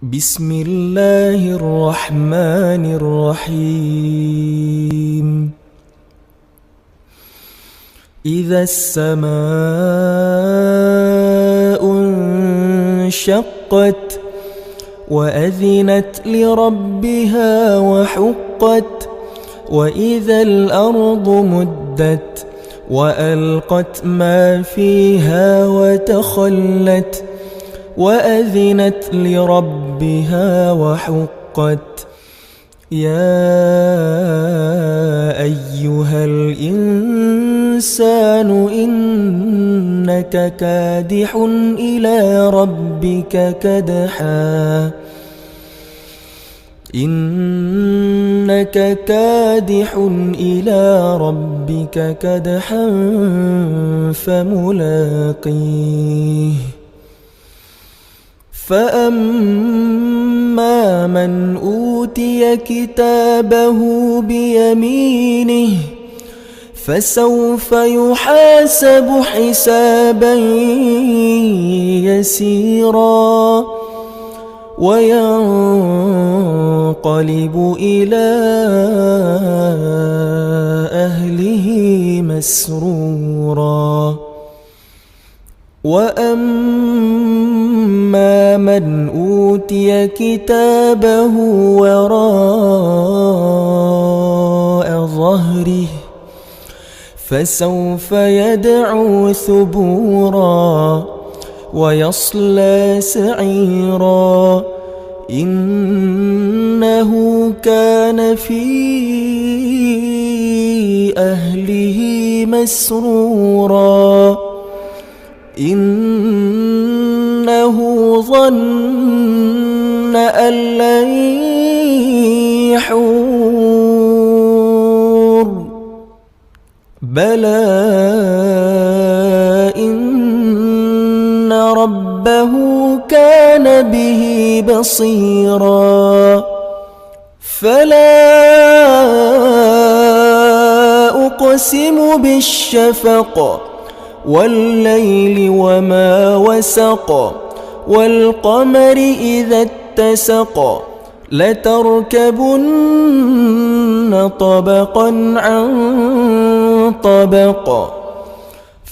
بسم الله الرحمن الرحيم. إذا السماء انشقت وأذنت لربها وحقت، وإذا الأرض مدت وألقت ما فيها وتخلت، وأذنت لربها وحقت. يا أيها الإنسان إنك كادح إلى ربك كدحا فملاقيه. فأما من أوتي كتابه بيمينه فسوف يحاسب حسابا يسيرا، وينقلب إلى أهله مسرورا. وأما من أوتي كتابه وراء ظهره فسوف يدعو ثبورا ويصلى سعيرا، إنه كان في أهله مسرورا، إنه ظن أن لن يحور. بلى إن ربه كان به بصيرا. فلا أقسم بالشفق والليل وما وسق، والقمر إذا اتسق، لتركبن طبقا عن طبق،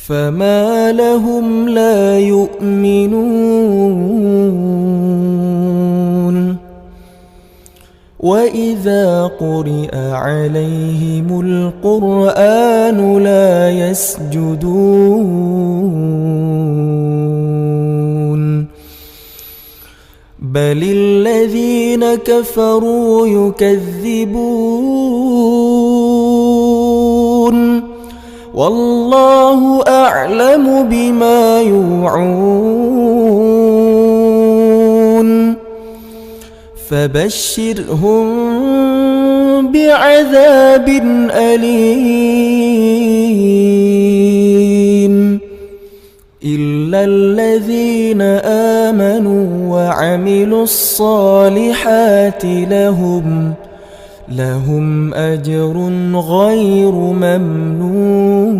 فما لهم لا يؤمنون. وإذا قرئ عليهم القرآن لا يسجدون، بل الذين كفروا يكذبون، والله أعلم بما يوعون. فبشرهم بعذاب أليم، إلا الذين آمنوا وعملوا الصالحات لهم أجر غير ممنون.